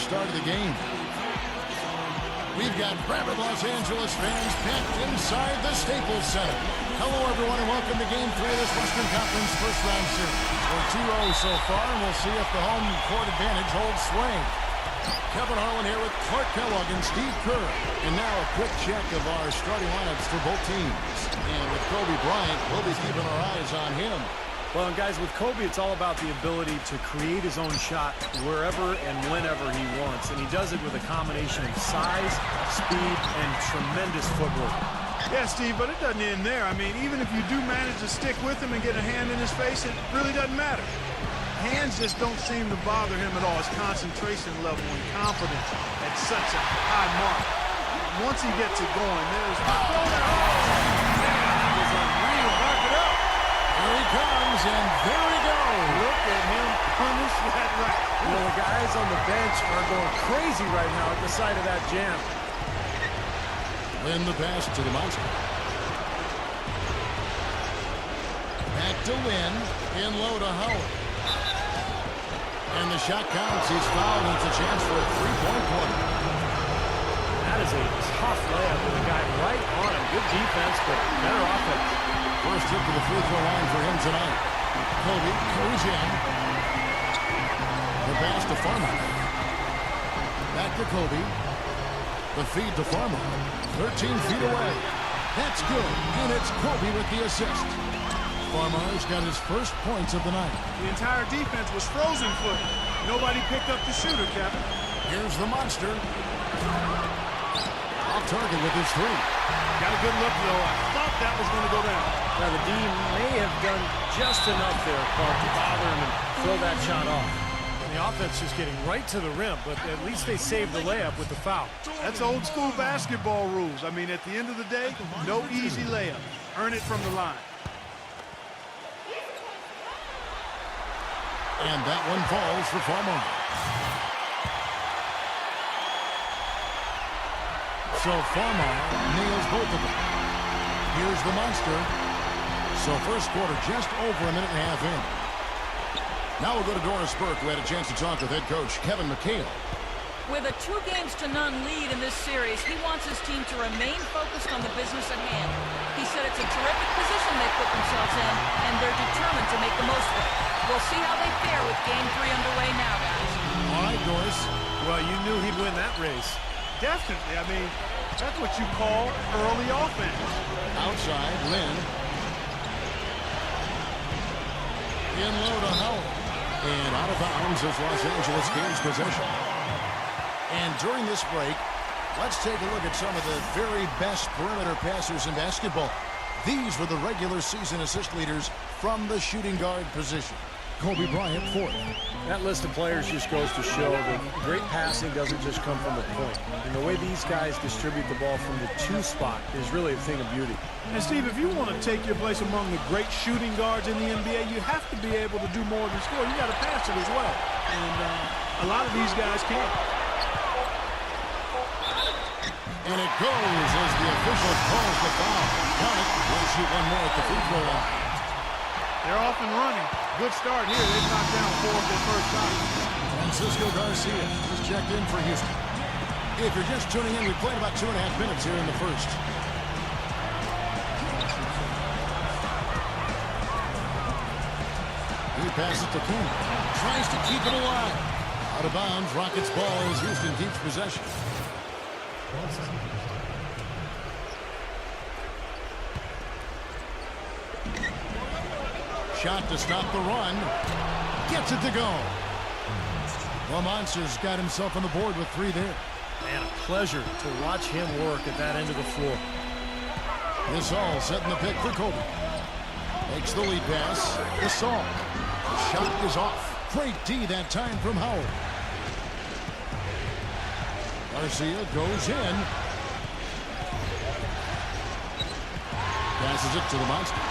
start of the game. We've got rabid Los Angeles fans packed inside the Staples Center. Hello, everyone, and welcome to Game 3 of this Western Conference first-round series. We're 2-0 so far, and we'll see if the home court advantage holds sway. Kevin Harlan here with Clark Kellogg and Steve Kerr. And now a quick check of our starting lineups for both teams. And with Kobe Bryant, we'll be keeping our eyes on him. Well, and guys, with Kobe, it's all about the ability to create his own shot wherever and whenever he wants. And he does it with a combination of size, speed, and tremendous footwork. Yeah, Steve, but it doesn't end there. I mean, even if you do manage to stick with him and get a hand in his face, it really doesn't matter. Hands just don't seem to bother him at all. His concentration level and confidence at such a high mark. Once he gets it going, there's... Oh, man, that was unreal. Mark it up. Here he comes, and there he goes. Look at him punish that right. You know, the guys on the bench are going crazy right now at the sight of that jam. Then the pass to the monster. Back to Lynn. In low to Howard. And the shot counts. He's fouled, and it's a chance for a three-point quarter. That is a tough layup with a guy right on him. Good defense, but better offense. First hit to the free throw line for him tonight. Kobe goes in. The pass to Farmer. Back to Kobe. The feed to Farmer. 13 feet away. That's good. And it's Kobe with the assist. Farmer's got his first points of the night. The entire defense was frozen footed. Nobody picked up the shooter, Kevin. Here's the monster. Off target with his three. Got a good look, though. I thought that was going to go down. Now, the D may have done just enough there, Clark, to bother him and throw that shot off. And the offense just getting right to the rim, but at least they saved the layup with the foul. That's old school basketball rules. I mean, at the end of the day, no easy layup. Earn it from the line. And that one falls for Farmer. So Farmer nails both of them. Here's the monster. So first quarter just over a minute and a half in. Now we'll go to Doris Burke, who had a chance to talk with head coach Kevin McHale. With a 2-0 lead in this series, he wants his team to remain focused on the business at hand. He said it's a terrific position they put themselves in, and they're determined to make the most of it. We'll see how they fare with Game 3 underway now, guys. All right, Doris. Well, you knew he'd win that race. Definitely. I mean, that's what you call early offense. Outside, Lynn. In low to Howard. And out of bounds as Los Angeles gains possession. And during this break, let's take a look at some of the very best perimeter passers in basketball. These were the regular season assist leaders from the shooting guard position. Kobe Bryant, fourth. That list of players just goes to show that great passing doesn't just come from the point. And the way these guys distribute the ball from the 2 spot is really a thing of beauty. And, Steve, if you want to take your place among the great shooting guards in the NBA, you have to be able to do more than score. You got to pass it as well. And a lot of these guys can't. And it goes as the official calls the foul. Count it. We'll shoot one more at the free throw line. They're off and running. Good start here. They've knocked down 4 of their first shots. Francisco Garcia is checked in for Houston. If you're just tuning in, we played about 2.5 minutes here in the first. He passes to King. Tries to keep it alive. Out of bounds. Rockets ball as Houston keeps possession. Shot to stop the run. Gets it to go. Well, Monster's got himself on the board with 3 there. Man, a pleasure to watch him work at that end of the floor. This all setting the pick for Kobe. Makes the lead pass. This all. Shot is off. Great D that time from Howard. Garcia goes in. Passes it to the monster.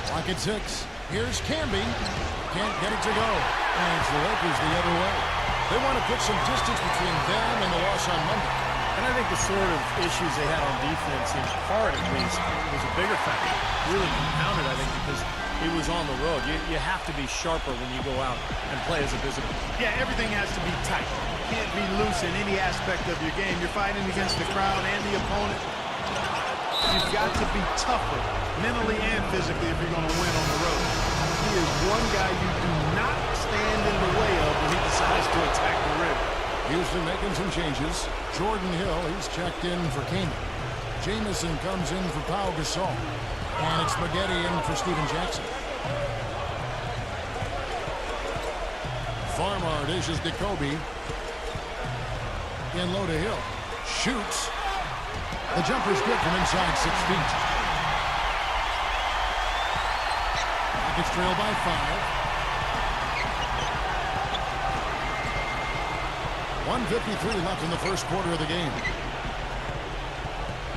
Clock at 6. Here's Camby. Can't get it to go. And it's the Lakers the other way. They want to put some distance between them and the loss on Monday. And I think the sort of issues they had on defense, in part at least, was a bigger factor. Really compounded, I think, because He was on the road. You have to be sharper when you go out and play as a visitor. Yeah, everything has to be tight. Can't be loose in any aspect of your game. You're fighting against the crowd and the opponent. You've got to be tougher mentally and physically if you're going to win on the road. He is one guy you do not stand in the way of when he decides to attack the rim. Houston making some changes. Jordan Hill, he's checked in for Kane. Jamison comes in for Pau Gasol. And it's Spaghetti in for Steven Jackson. Farmar dishes to Kobe. In low to Hill. Shoots. The jumper's good from inside 6 feet. Rockets trail by 5. 1:53 left in the first quarter of the game.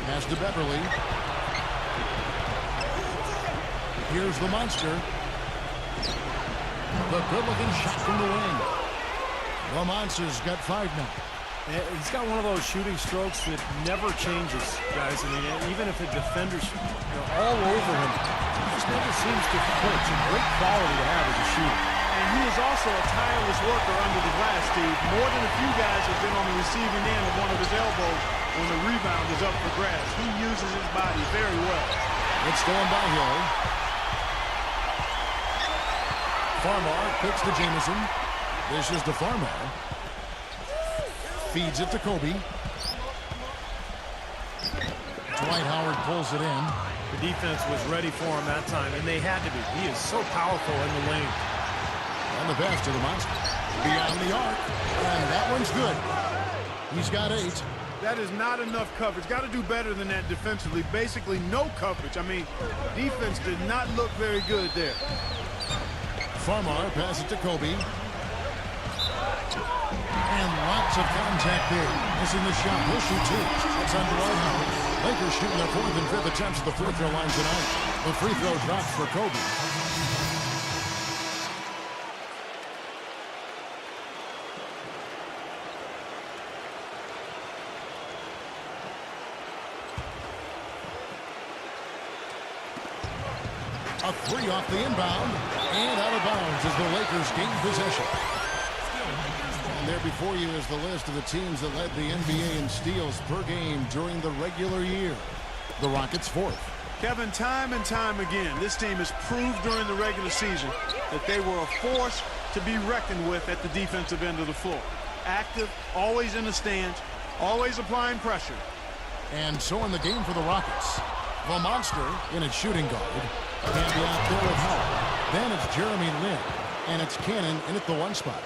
Pass to Beverly. Here's the monster. The good-looking shot from the wing. The monster's got 5 now. He's got one of those shooting strokes that never changes, guys. I mean, even if a defender's all over him, he just never seems to flinch. A great quality to have as a shooter. And he is also a tireless worker under the glass, Steve. More than a few guys have been on the receiving end of one of his elbows when the rebound is up for grabs. He uses his body very well. It's stolen by Hill. Farmar picks to Jamison. This is to Farmar. Feeds it to Kobe. Dwight Howard pulls it in. The defense was ready for him that time, and they had to be. He is so powerful in the lane. And the pass to the monster. Beyond the arc. And that one's good. He's got 8. That is not enough coverage. Got to do better than that defensively. Basically no coverage. I mean, defense did not look very good there. Farmar passes it to Kobe. And lots of contact there. Missing the shot. He'll shoot 2. That's on Dwight Howard. Lakers shooting their 4th and 5th attempts at the free throw line tonight. The free throw drops for Kobe. A 3 off the inbound. And out of bounds as the Lakers gain possession. And there before you is the list of the teams that led the NBA in steals per game during the regular year. The Rockets 4th. Kevin, time and time again, this team has proved during the regular season that they were a force to be reckoned with at the defensive end of the floor. Active, always in the stands, always applying pressure. And so in the game for the Rockets, the monster in its shooting guard. Can't be out there with Howard. Then it's Jeremy Lin. And it's Cannon in at the 1 spot.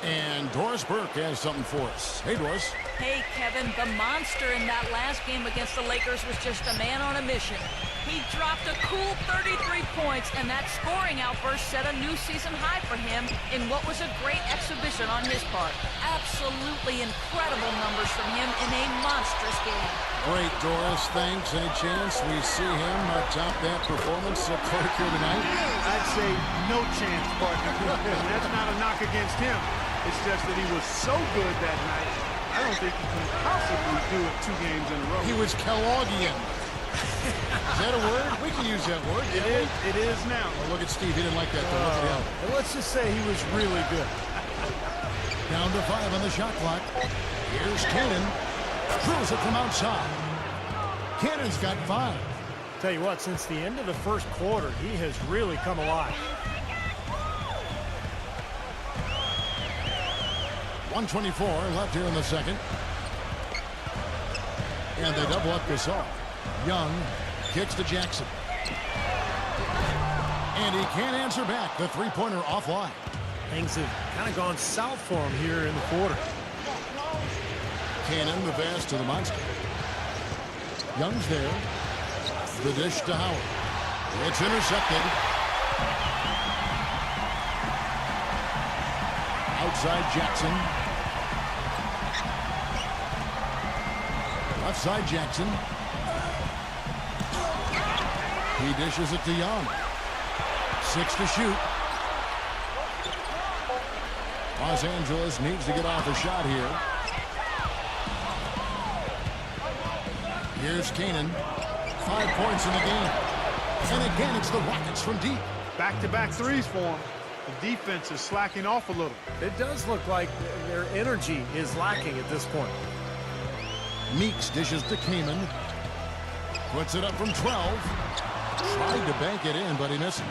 And Doris Burke has something for us. Hey, Doris. Hey, Kevin, the monster in that last game against the Lakers was just a man on a mission. He dropped a cool 33 points, and that scoring outburst set a new season high for him in what was a great exhibition on his part. Absolutely incredible numbers from him in a monstrous game. Great, Doris. Thanks. Any chance we see him top that performance at Clark here tonight? I'd say no chance, partner. And that's not a knock against him. It's just that he was so good that night, I don't think he can possibly do it 2 games in a row. He was Kellogg'ian. Is that a word? We can use that word. It is now. Oh, look at Steve. He didn't like that, though. Look at him. Let's just say he was really good. Down to 5 on the shot clock. Here's Cannon. Drills it from outside. Cannon's got 5. Tell you what, since the end of the first quarter, he has really come alive. 1:24 left here in the second. And they double up Gasol. Young kicks to Jackson. And he can't answer back. The 3-pointer offline. Things have kind of gone south for him here in the quarter. Cannon, the pass to the monster. Young's there. The dish to Howard. It's intercepted. Outside Jackson. Left side Jackson. He dishes it to Young. 6 to shoot. Los Angeles needs to get off a shot here. Here's Cannon. 5 points in the game. And again, it's the Rockets from deep. Back-to-back threes for him. The defense is slacking off a little. It does look like their energy is lacking at this point. Meeks dishes to Kaman. Puts it up from 12. Tried to bank it in, but he misses.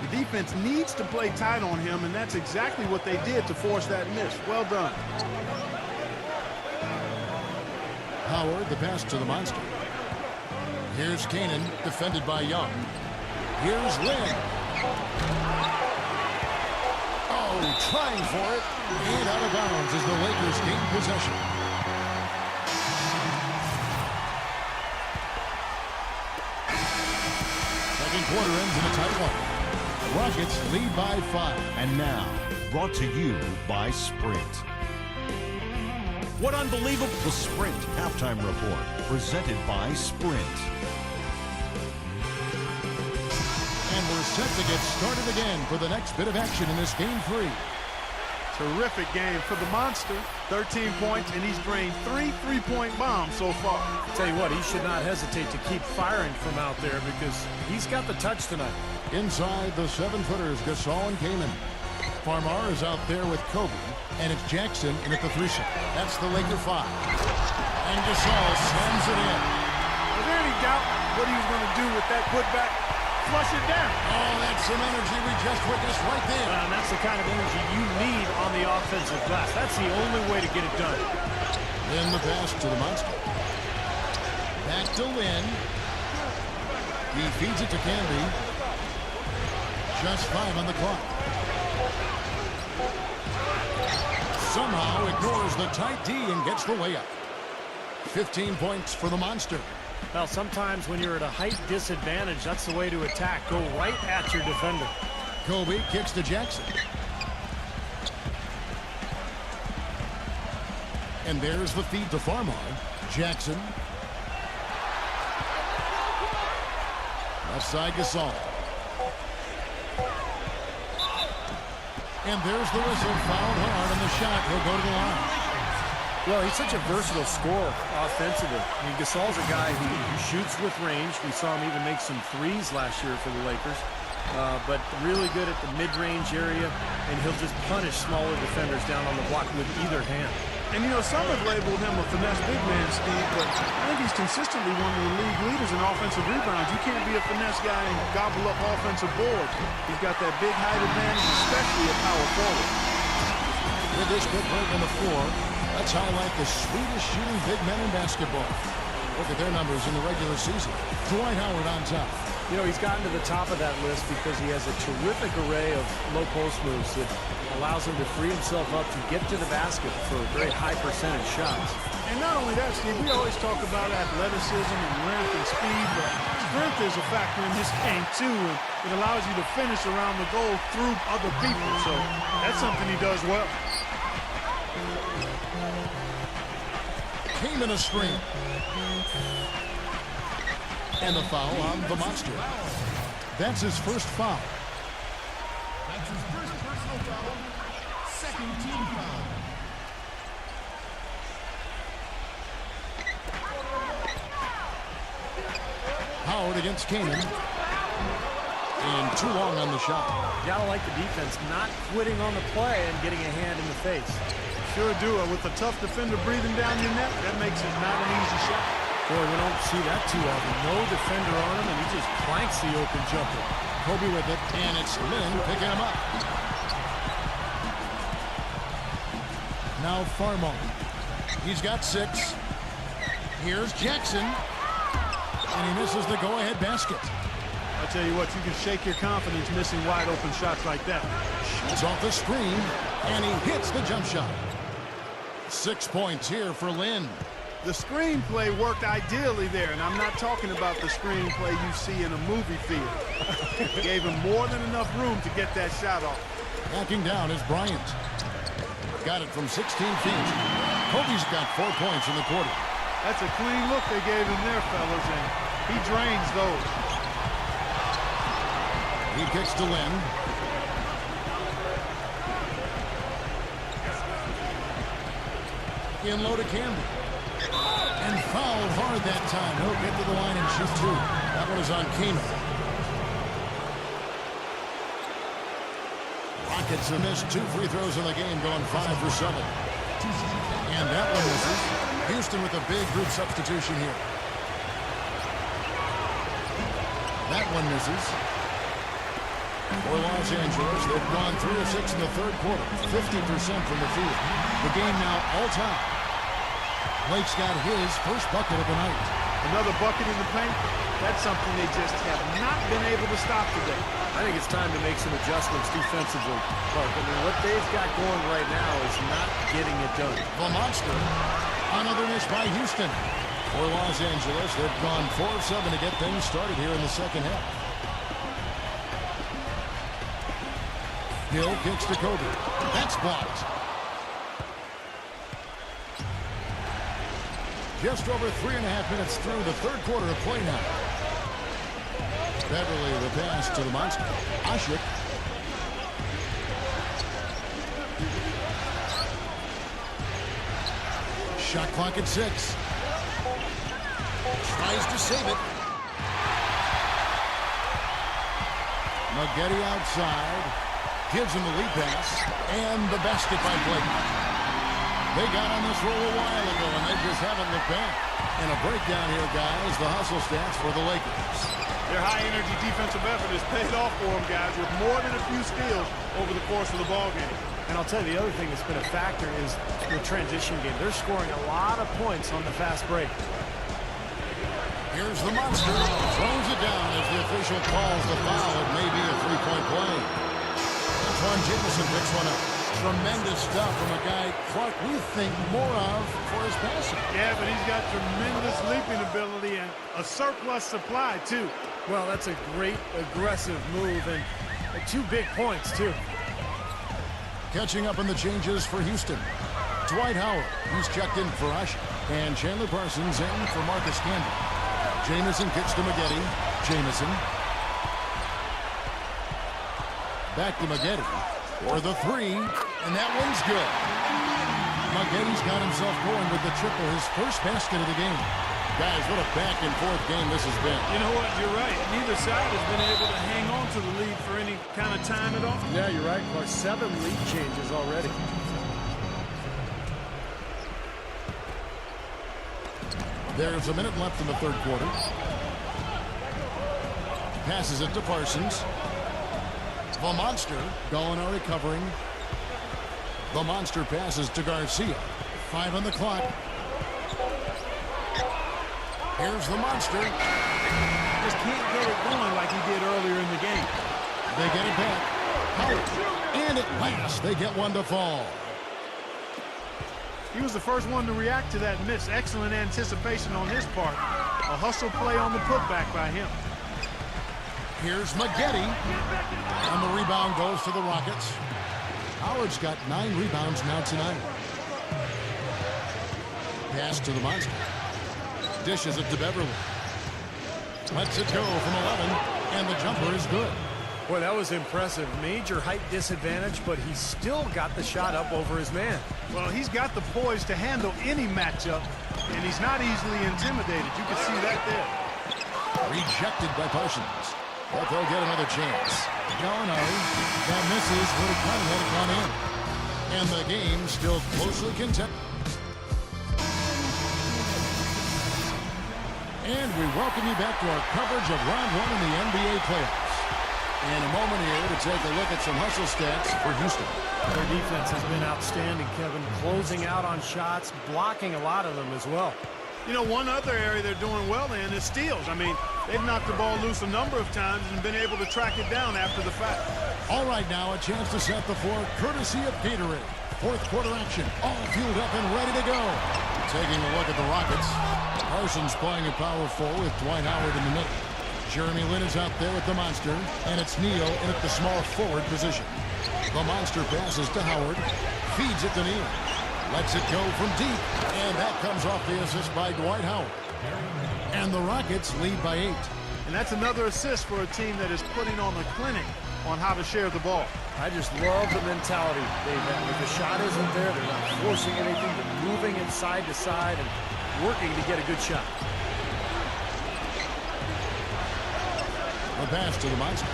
The defense needs to play tight on him, and that's exactly what they did to force that miss. Well done. Howard, the pass to the monster. Here's Kanan, defended by Young. Here's Lynn. Oh, trying for it. And out of bounds as the Lakers gain possession. Second quarter ends in a tight one. Rockets lead by 5. And now, brought to you by Sprint. What unbelievable... The Sprint Halftime Report, presented by Sprint. And we're set to get started again for the next bit of action in this Game 3. Terrific game for the Monster. 13 points, and he's drained 3 three-point bombs so far. Tell you what, he should not hesitate to keep firing from out there because he's got the touch tonight. Inside the 7-footers, Gasol and Kaman. Farmar is out there with Kobe, and it's Jackson in at the 3-shot. That's the Laker 5. And Gasol slams it in. Was there any doubt what he was going to do with that putback? Flush it down. Oh, that's some energy we just witnessed right there. And that's the kind of energy you need on the offensive glass. That's the only way to get it done. Then the pass to the monster. Back to Lynn. He feeds it to Canby. Just 5 on the clock. Somehow ignores the tight D and gets the layup. 15 points for the monster. Well, sometimes when you're at a height disadvantage, that's the way to attack. Go right at your defender. Kobe kicks to Jackson. And there's the feed to Farmar. Jackson. Left side Gasol. And there's the whistle. Fouled hard on the shot. He'll go to the line. Well, he's such a versatile scorer offensively. I mean, Gasol's a guy who shoots with range. We saw him even make some threes last year for the Lakers. But really good at the mid-range area, and he'll just punish smaller defenders down on the block with either hand. And, you know, some have labeled him a finesse big man, Steve, but I think he's consistently one of the league leaders in offensive rebounds. You can't be a finesse guy and gobble up offensive boards. He's got that big height advantage, especially at power forward. With this quick break on the floor, let's highlight the sweetest shooting big men in basketball. Look at their numbers in the regular season. Dwight Howard on top. You know, he's gotten to the top of that list because he has a terrific array of low post moves that allows him to free himself up to get to the basket for very high percentage shots. And not only that, Steve, we always talk about athleticism and length and speed, but strength is a factor in this game, too. And it allows you to finish around the goal through other people. So that's something he does well. Came in a screen. And the foul on the monster. That's his first foul. That's his first personal foul. Second team foul. Howard against Kanan. And too long on the shot. You gotta like the defense not quitting on the play and getting a hand in the face. Sure do. With a tough defender breathing down your neck, that makes it not an easy shot. Boy, we don't see that too often. No defender on him, and he just clanks the open jumper. Kobe with it, and it's Lynn picking him up. Now Farmar. He's got 6. Here's Jackson. And he misses the go-ahead basket. I tell you what, you can shake your confidence missing wide open shots like that. Shoots off the screen, and he hits the jump shot. 6 points here for Lynn. The screenplay worked ideally there, and I'm not talking about the screenplay you see in a movie theater. Gave him more than enough room to get that shot off. Backing down is Bryant. Got it from 16 feet. Kobe's got 4 points in the quarter. That's a clean look they gave him there, fellas, and he drains those. He kicks to Lynn. In low to Campbell. And fouled hard that time. He'll get to the line and shoot 2. That one is on Keenan. Rockets have missed 2 free throws in the game, going 5 for 7. And that one misses. Houston with a big group substitution here. That one misses. For Los Angeles, they've gone 3 of 6 in the third quarter, 50% from the field. The game now all-time. Blake's got his first bucket of the night. Another bucket in the paint. That's something they just have not been able to stop today. I think it's time to make some adjustments defensively, Clark. I mean, what they've got going right now is not getting it done. The Monster. Another miss by Houston. For Los Angeles, they've gone 4 of 7 to get things started here in the second half. Hill kicks to Kobe. That's blocked. Just over 3.5 minutes through the third quarter of play now. Beverly the pass to the Monster. Ashik. Shot clock at 6. Tries to save it. Maggette outside. Gives him the lead pass. And the basket by Blake. They got on this roll a while ago, and they just haven't looked back. And a breakdown here, guys. The hustle stats for the Lakers. Their high-energy defensive effort has paid off for them, guys, with more than a few steals over the course of the ballgame. And I'll tell you, the other thing that's been a factor is the transition game. They're scoring a lot of points on the fast break. Here's the Monster. Throws it down as the official calls the foul. It may be a three-point play. Antoine Jamison picks one up. Tremendous stuff from a guy, Clark, we think more of for his passing. Yeah, but he's got tremendous leaping ability and a surplus supply, too. Well, that's a great aggressive move, and 2 big points, too. Catching up on the changes for Houston. Dwight Howard, he's checked in for Usher. And Chandler Parsons in for Marcus Camby. Jamison kicks to Maggette. Jamison. Back to Maggette for the 3. And that one's good. Maggette's got himself going with the triple, his first basket of the game. Guys, what a back-and-forth game this has been. You know what? You're right. Neither side has been able to hang on to the lead for any kind of time at all. Yeah, you're right, Clark. 7 lead changes already. There's a minute left in the third quarter. Passes it to Parsons. The Monster, Gallinari covering. The Monster passes to Garcia. 5 on the clock. Here's the Monster. Just can't get it going like he did earlier in the game. They get it back. Howard. And at last, they get one to fall. He was the first one to react to that miss. Excellent anticipation on his part. A hustle play on the putback by him. Here's Maggette. And the rebound goes to the Rockets. Howard's got 9 rebounds now tonight. Pass to the Monster. Dishes it to Beverly. Lets it go from 11. And the jumper is good. Boy, that was impressive. Major height disadvantage, but he's still got the shot up over his man. Well, he's got the poise to handle any matchup, and he's not easily intimidated. You can see that there. Rejected by Parsons. But they'll get another chance. Gallinari, that misses, would have kind of had it gone in. And the game still closely contested. And we welcome you back to our coverage of round 1 in the NBA playoffs. In a moment here to take a look at some hustle stats for Houston. Their defense has been outstanding, Kevin. Closing out on shots, blocking a lot of them as well. You know, one other area they're doing well in is steals. I mean, they've knocked the ball loose a number of times and been able to track it down after the fact. All right, now a chance to set the floor courtesy of Gatorade. Fourth quarter action, all fueled up and ready to go. Taking a look at the Rockets. Parsons playing at power forward with Dwight Howard in the middle. Jeremy Lin is out there with the Monster, and it's Neal in at the small forward position. The Monster passes to Howard, feeds it to Neal. Lets it go from deep, and that comes off the assist by Dwight Howard. And the Rockets lead by 8. And that's another assist for a team that is putting on a clinic on how to share the ball. I just love the mentality they've had. If the shot isn't there, they're not forcing anything. They're moving it side to side and working to get a good shot. The pass to the Monster.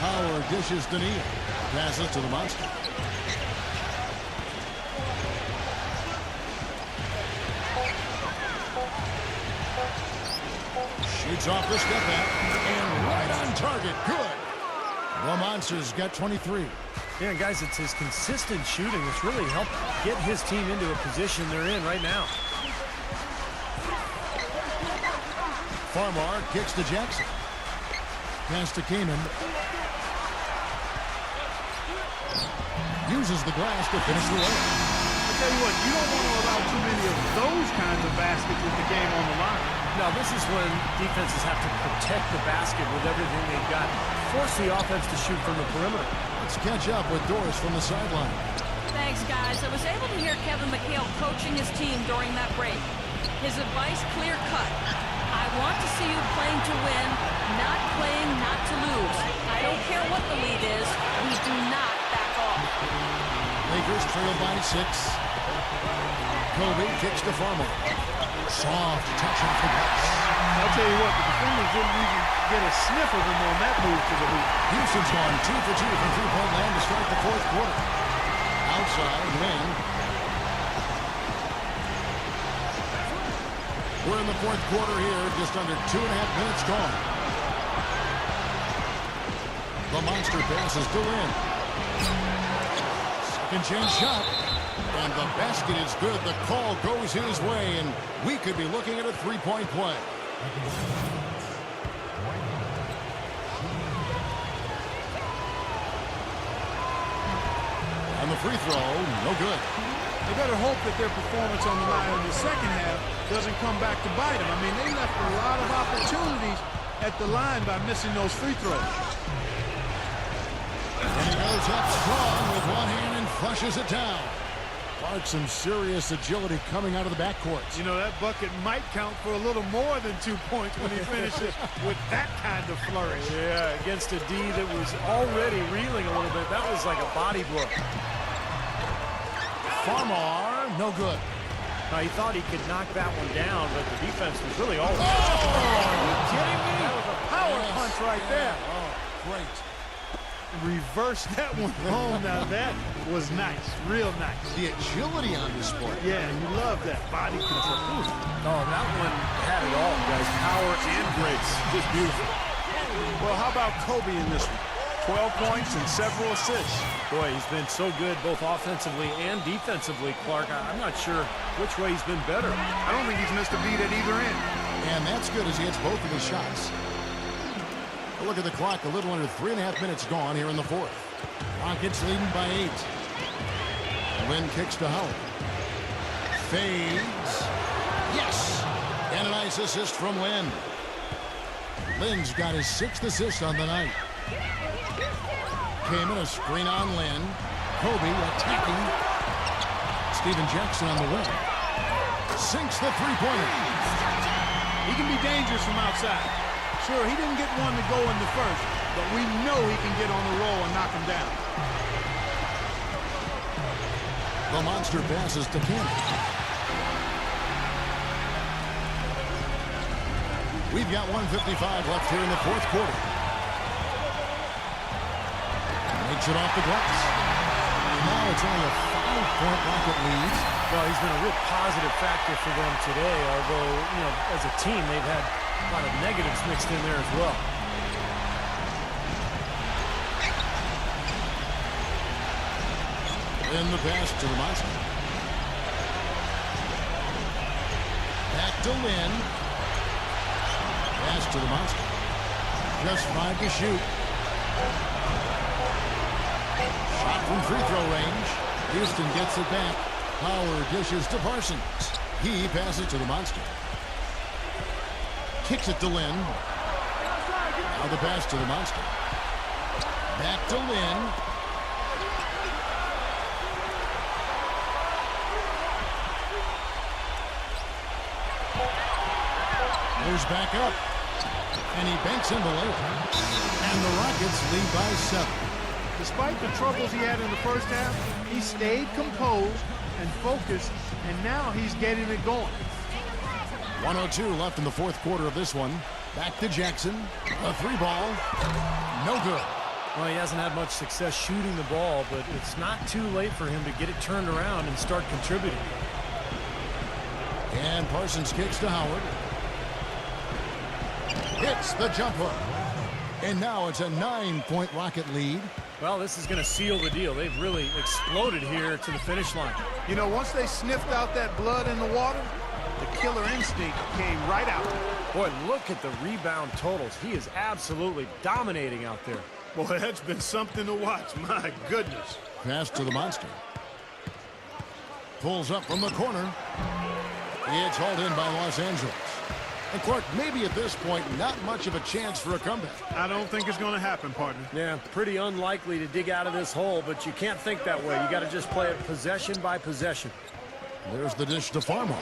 Howard dishes to Neal. Passes to the monster. Shoots off the step back. And right on target. Good. The Monsters got 23. Yeah, guys, it's his consistent shooting that's really helped get his team into a position they're in right now. Farmar kicks to Jackson. Pass to Kamen. Uses the glass to finish the way. I tell you what, you don't want to allow too many of those kinds of baskets with the game on the line. Now, this is when defenses have to protect the basket with everything they've got. Force the offense to shoot from the perimeter. Let's catch up with Doris from the sideline. Thanks, guys. I was able to hear Kevin McHale coaching his team during that break. His advice clear-cut. I want to see you playing to win, not playing not to lose. I don't care what the lead is. We do not back off. Lakers trail by 6. Kobe kicks to Farmer. Soft touch off the glass. I'll tell you what, the defenders didn't even get a sniff of him on that move to the hoop. Houston's gone 2 for 2 from three-point land to start the fourth quarter. Outside, Lynn. We're in the fourth quarter here, just under 2.5 minutes gone. The monster passes to Lynn. Second chance shot. And the basket is good. The call goes his way, and we could be looking at a three-point play. And the free throw, no good. They better hope that their performance on the line in the second half doesn't come back to bite them. I mean, they left a lot of opportunities at the line by missing those free throws. And he goes up strong with one hand and flushes it down. Clark, some serious agility coming out of the backcourt. You know, that bucket might count for a little more than 2 points when he finishes with that kind of flourish. Yeah, against a D that was already reeling a little bit. That was like a body blow. Farmar, no good. Now, he thought he could knock that one down, but the defense was really all over. Are you kidding me? That was a power punch right there. Oh, great. Reverse that one home. Now that was nice, real nice. The agility on display. Yeah, you love that body control. Ooh. Oh, that one had it all, guys. Power and grace. Just beautiful. Well, how about Kobe in this one? 12 points and several assists. Boy, he's been so good both offensively and defensively, Clark. I'm not sure which way he's been better. I don't think he's missed a beat at either end. And that's good as he hits both of his shots. Look at the clock, a little under 3.5 minutes gone here in the fourth. Rockets leading by 8. Lynn kicks to Howard. Fades. Yes! And a nice assist from Lynn. Lynn's got his 6th assist on the night. Came in a screen on Lynn. Kobe attacking. Steven Jackson on the wing. Sinks the three-pointer. He can be dangerous from outside. Sure, he didn't get one to go in the first, but we know he can get on the roll and knock him down. The monster passes to Cannon. We've got 1:55 left here in the fourth quarter. Makes it off the glass. And now it's only a 5-point Rocket lead. Well, he's been a real positive factor for them today, although, you know, as a team, they've had a lot of negatives mixed in there as well. Then the pass to the monster. Back to Lynn. Pass to the monster. Just 5 to shoot. Shot from free throw range. Houston gets it back. Howard dishes to Parsons. He passes to the monster. Kicks it to Lynn. Now the pass to the monster. Back to Lynn. Moves back up. And he banks in the layup. And the Rockets lead by 7. Despite the troubles he had in the first half, he stayed composed and focused, and now he's getting it going. 1:02 left in the fourth quarter of this one. Back to Jackson. A 3 ball. No good. Well, he hasn't had much success shooting the ball, but it's not too late for him to get it turned around and start contributing. And Parsons kicks to Howard. Hits the jump hook. And now it's a 9-point Rocket lead. Well, this is going to seal the deal. They've really exploded here to the finish line. You know, once they sniffed out that blood in the water, the killer instinct came right out. Boy, look at the rebound totals. He is absolutely dominating out there. Boy, that's been something to watch. My goodness. Pass to the monster. Pulls up from the corner. It's hauled in by Los Angeles. And Clark, maybe at this point, not much of a chance for a comeback. I don't think it's going to happen, partner. Yeah, pretty unlikely to dig out of this hole, but you can't think that way. You got to just play it possession by possession. There's the dish to Farmer.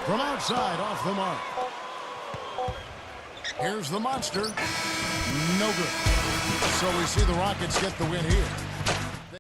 From outside, off the mark. Here's the monster. No good. So we see the Rockets get the win here.